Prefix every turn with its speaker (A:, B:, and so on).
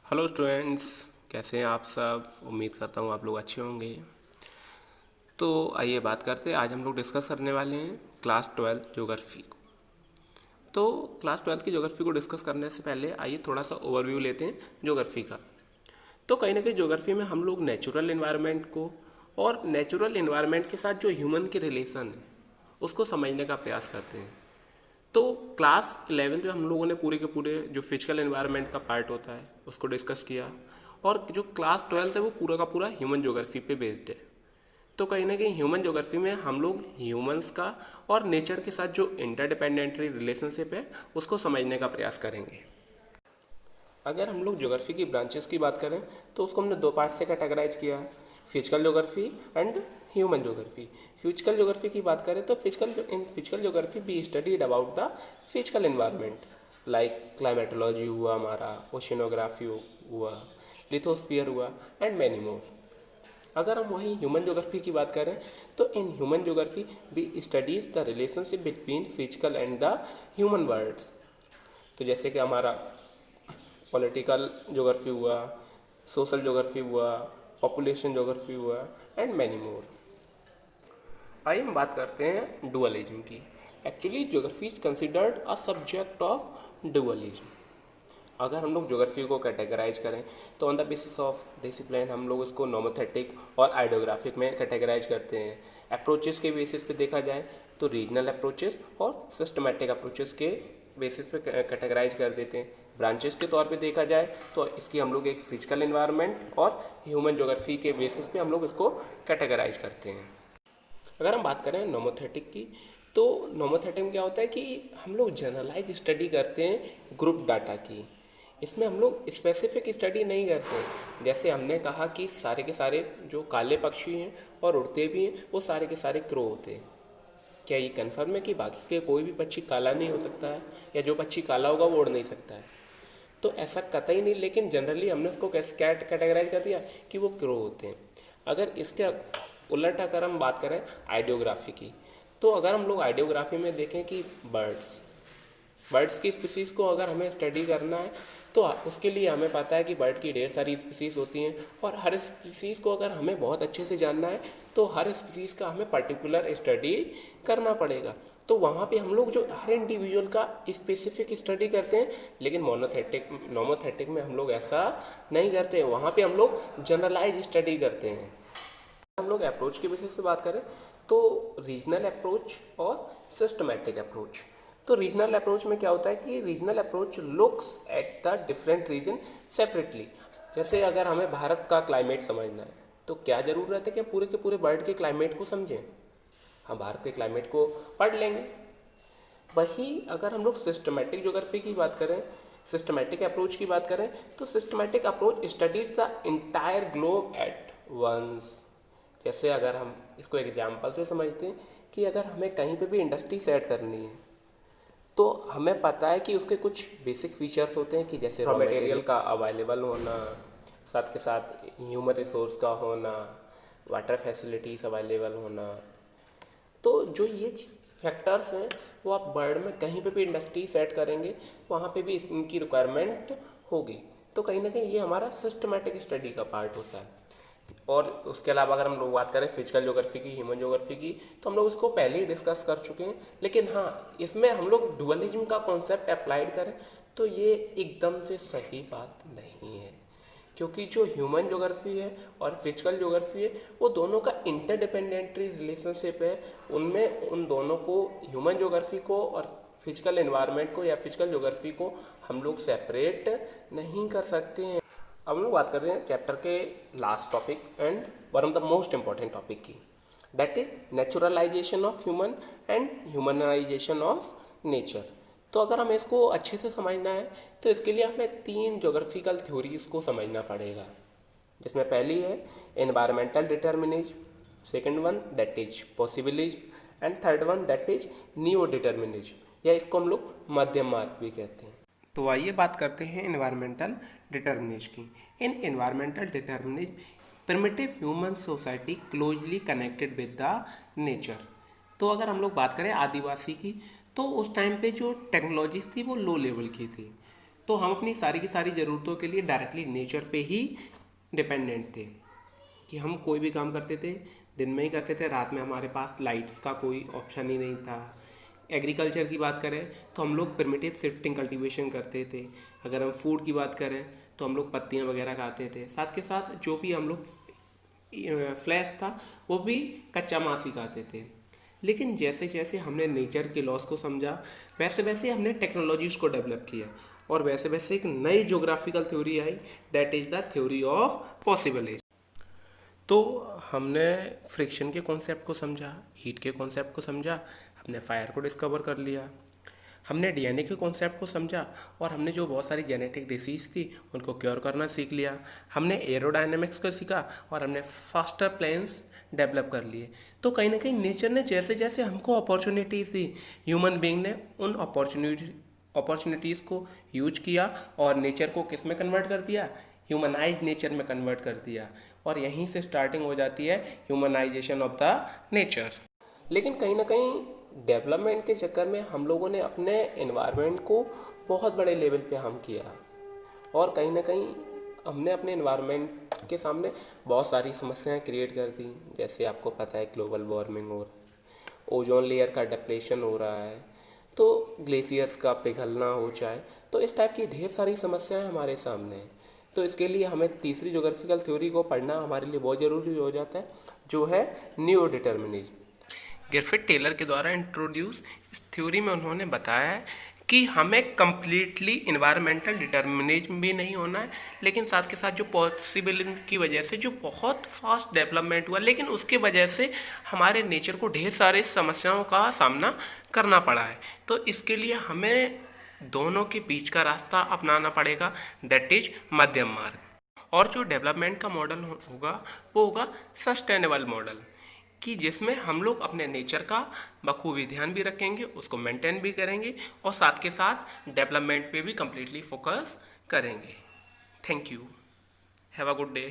A: Hello students, कैसे हैं आप सब। उम्मीद करता हूँ आप लोग अच्छे होंगे। तो आइए बात करते हैं। आज हम लोग डिस्कस करने वाले हैं क्लास 12 ज्योग्राफी को। तो क्लास 12 की ज्योग्राफी को डिस्कस करने से पहले आइए थोड़ा सा ओवरव्यू लेते हैं ज्योग्राफी का। तो कहीं ना कहीं ज्योग्राफी में हम लोग नेचुरल इन्वायरमेंट को और नेचुरल इन्वायरमेंट के साथ जो ह्यूमन के रिलेशन है उसको समझने का प्रयास करते हैं। तो क्लास 11 में हम लोगों ने पूरे के पूरे जो फिजिकल एनवायरनमेंट का पार्ट होता है उसको डिस्कस किया, और जो क्लास 12 है वो पूरा का पूरा ह्यूमन ज्योग्राफी पे बेस्ड है। तो कहीं ना कहीं ह्यूमन ज्योग्राफी में हम लोग ह्यूमंस का और नेचर के साथ जो इंटरडिपेंडेंटरी रिलेशनशिप है उसको समझने का प्रयास करेंगे। अगर हम लोग ज्योग्राफी की ब्रांचेस की बात करें तो उसको हमने दो पार्ट से कैटेगराइज किया है, physical geography and human geography. Physical geography की बात करें तो in physical geography be studied about the physical environment, like climatology हुआ, हमारा ओशिनोग्राफी हुआ, लिथोस्फीयर हुआ एंड मैनी मोर। अगर हम वही ह्यूमन ज्योग्राफी की बात करें तो in human geography be studies the relationship between physical and the human worlds. तो जैसे कि हमारा पॉलिटिकल ज्योग्राफी हुआ, सोशल ज्योग्राफी हुआ, पॉपुलेशन ज्योग्राफी हुआ एंड मैनी मोर। आइए हम बात करते हैं डुअलिज्म की। Actually geography is considered a subject of dualism. अगर हम लोग ज्योग्राफी को कैटेगराइज करें तो on the basis of discipline हम लोग इसको नोमोथेटिक और आइडियोग्राफिक में कैटेगराइज करते हैं। अप्रोचेस के बेसिस पे देखा जाए तो रीजनल अप्रोचेस और सिस्टमेटिक अप्रोचेस के बेसिस पे कैटेगराइज कर देते हैं। ब्रांचेस के तौर पे देखा जाए तो इसकी हम लोग एक फिजिकल एनवायरनमेंट और ह्यूमन ज्योग्राफी के बेसिस पे हम लोग इसको कैटेगराइज करते हैं। अगर हम बात करें नोमोथेटिक की, तो नोमोथेटिक में क्या होता है कि हम लोग जनरलाइज स्टडी करते हैं ग्रुप डाटा की। इसमें हम लोग स्पेसिफिक स्टडी नहीं करते। जैसे हमने कहा कि सारे के सारे जो काले पक्षी हैं और उड़ते भी हैं वो सारे के सारे क्रो होते हैं। क्या ये कन्फर्म है कि बाकी के कोई भी पक्षी काला नहीं हो सकता है, या जो पक्षी काला होगा वो उड़ नहीं सकता है? तो ऐसा कतई नहीं, लेकिन जनरली हमने उसको कैसे कैटेगराइज कर दिया कि वो क्रो होते हैं। अगर इसके उलट अगर हम बात करें आइडियोग्राफी की, तो अगर हम लोग आइडियोग्राफी में देखें कि बर्ड्स की स्पीसीज़ को अगर हमें स्टडी करना है तो उसके लिए हमें पता है कि बर्ड की ढेर सारी स्पीसीज़ होती हैं, और हर स्पीसीज़ को अगर हमें बहुत अच्छे से जानना है तो हर स्पीसीज़ का हमें पर्टिकुलर स्टडी करना पड़ेगा। तो वहाँ पे हम लोग जो हर इंडिविजुअल का स्पेसिफिक स्टडी करते हैं, लेकिन नोमोथेटिक में हम लोग ऐसा नहीं करते हैं। वहाँ पे हम लोग जनरलाइज स्टडी करते हैं। हम लोग अप्रोच के बेसिस से बात करें तो रीजनल अप्रोच और सिस्टमैटिक अप्रोच। तो रीजनल अप्रोच में क्या होता है कि regional approach looks at the different region separately. जैसे अगर हमें भारत का क्लाइमेट समझना है तो क्या ज़रूरत है कि हम पूरे के पूरे वर्ल्ड के क्लाइमेट को समझें? हम भारत के क्लाइमेट को पढ़ लेंगे। वही अगर हम लोग सिस्टमैटिक ज्योग्राफी की बात करें, सिस्टमैटिक अप्रोच की बात करें, तो systematic approach studies the entire globe at once. जैसे अगर हम इसको एग्जाम्पल से समझते हैं कि अगर हमें कहीं पे भी इंडस्ट्री सेट करनी है तो हमें पता है कि उसके कुछ बेसिक फीचर्स होते हैं कि जैसे रॉ मटेरियल का अवेलेबल होना, साथ के साथ ह्यूमन रिसोर्स का होना, वाटर फैसिलिटीज़ अवेलेबल होना। तो जो ये फैक्टर्स हैं वो आप वर्ल्ड में कहीं पे भी इंडस्ट्री सेट करेंगे वहाँ पे भी इनकी रिक्वायरमेंट होगी। तो कहीं ना कहीं ये हमारा सिस्टमेटिक स्टडी का पार्ट होता है। और उसके अलावा अगर हम लोग बात करें फिजिकल ज्योग्राफी की, ह्यूमन ज्योग्राफी की, तो हम लोग इसको पहले ही डिस्कस कर चुके हैं। लेकिन हाँ, इसमें हम लोग डुअलिज्म का कॉन्सेप्ट अप्लाइड करें तो ये एकदम से सही बात नहीं है, क्योंकि जो ह्यूमन ज्योग्राफी है और फिजिकल ज्योग्राफी है वो दोनों का इंटरडिपेंडेंटरी रिलेशनशिप है। उनमें उन दोनों को, ह्यूमन ज्योग्राफी को और फिजिकल एनवायरनमेंट को या फिजिकल ज्योग्राफी को हम लोग सेपरेट नहीं कर सकते हैं। अब हम लोग बात कर रहे हैं चैप्टर के last topic and one of the most important topic की, that is naturalization of human and humanization of nature. तो अगर हमें इसको अच्छे से समझना है तो इसके लिए हमें तीन ज्योग्राफिकल थ्योरीज को समझना पड़ेगा, जिसमें पहली है environmental determinism, second one that is possibilism and third one that is neo determinism, या इसको हम लोग मध्यम मार्ग भी कहते हैं। तो आइए बात करते हैं एनवायरमेंटल डिटर्मिनिज्म की। In environmental determinism primitive human society closely connected with the nature. तो अगर हम लोग बात करें आदिवासी की, तो उस टाइम पे जो टेक्नोलॉजीज थी वो लो लेवल की थी। तो हम अपनी सारी की सारी ज़रूरतों के लिए डायरेक्टली नेचर पे ही डिपेंडेंट थे कि हम कोई भी काम करते थे दिन में ही करते थे, रात में हमारे पास लाइट्स का कोई ऑप्शन ही नहीं था। एग्रीकल्चर की बात करें तो हम लोग प्रिमिटिव शिफ्टिंग कल्टीवेशन करते थे। अगर हम फूड की बात करें तो हम लोग पत्तियाँ वगैरह खाते थे, साथ के साथ जो भी हम लोग फ्लैश था वो भी कच्चा मांस ही खाते थे। लेकिन जैसे जैसे हमने नेचर के लॉस को समझा वैसे वैसे हमने टेक्नोलॉजीज़ को डेवलप किया और वैसे वैसे एक नई ज्योग्राफिकल थ्योरी आई, that is the theory of possible age. तो हमने फ्रिक्शन के कॉन्सेप्ट को समझा, हीट के कॉन्सेप्ट को समझा, हमने फायर को डिस्कवर कर लिया, हमने डीएनए के कॉन्सेप्ट को समझा और हमने जो बहुत सारी जेनेटिक डिसीज़ थी उनको क्योर करना सीख लिया, हमने एरोडायनेमिक्स को सीखा और हमने फास्टर प्लेन्स डेवलप कर लिए। तो कहीं ना कहीं नेचर ने जैसे जैसे हमको अपॉर्चुनिटीज़ दी, ह्यूमन बीइंग ने उन अपॉर्चुनिटीज़ को यूज किया और नेचर को किस में कन्वर्ट कर दिया, ह्यूमनाइज नेचर में कन्वर्ट कर दिया। और यहीं से स्टार्टिंग हो जाती है ह्यूमनाइजेशन ऑफ द नेचर। लेकिन कहीं ना कहीं डेवलपमेंट के चक्कर में हम लोगों ने अपने एनवायरनमेंट को बहुत बड़े लेवल पे हार्म किया और कहीं ना कहीं हमने अपने एनवायरनमेंट के सामने बहुत सारी समस्याएं क्रिएट कर दी। जैसे आपको पता है ग्लोबल वार्मिंग हो, ओजोन लेयर का डिप्लेशन हो रहा है, तो ग्लेशियर्स का पिघलना हो जाए, तो इस टाइप की ढेर सारी समस्याएं हमारे सामने हैं। तो इसके लिए हमें तीसरी ज्योग्राफिकल थ्योरी को पढ़ना हमारे लिए बहुत ज़रूरी हो जाता है, जो है न्यू डिटर्मिनिज्म। गिरफिट टेलर के द्वारा इंट्रोड्यूस इस थ्योरी में उन्होंने बताया है कि हमें कम्प्लीटली इन्वायरमेंटल डिटर्मिनिज्म भी नहीं होना है, लेकिन साथ के साथ जो पॉसिबिलिटी की वजह से जो बहुत फास्ट डेवलपमेंट हुआ, लेकिन उसके वजह से हमारे नेचर को ढेर सारे समस्याओं का सामना करना पड़ा है। तो इसके लिए हमें दोनों के बीच का रास्ता अपनाना पड़ेगा, दैट इज मध्यम मार्ग। और जो डेवलपमेंट का मॉडल होगा वो होगा सस्टेनेबल मॉडल, कि जिसमें हम लोग अपने नेचर का बखूबी ध्यान भी रखेंगे, उसको मेंटेन भी करेंगे और साथ के साथ डेवलपमेंट पे भी कम्प्लीटली फोकस करेंगे। Thank you, have a good day.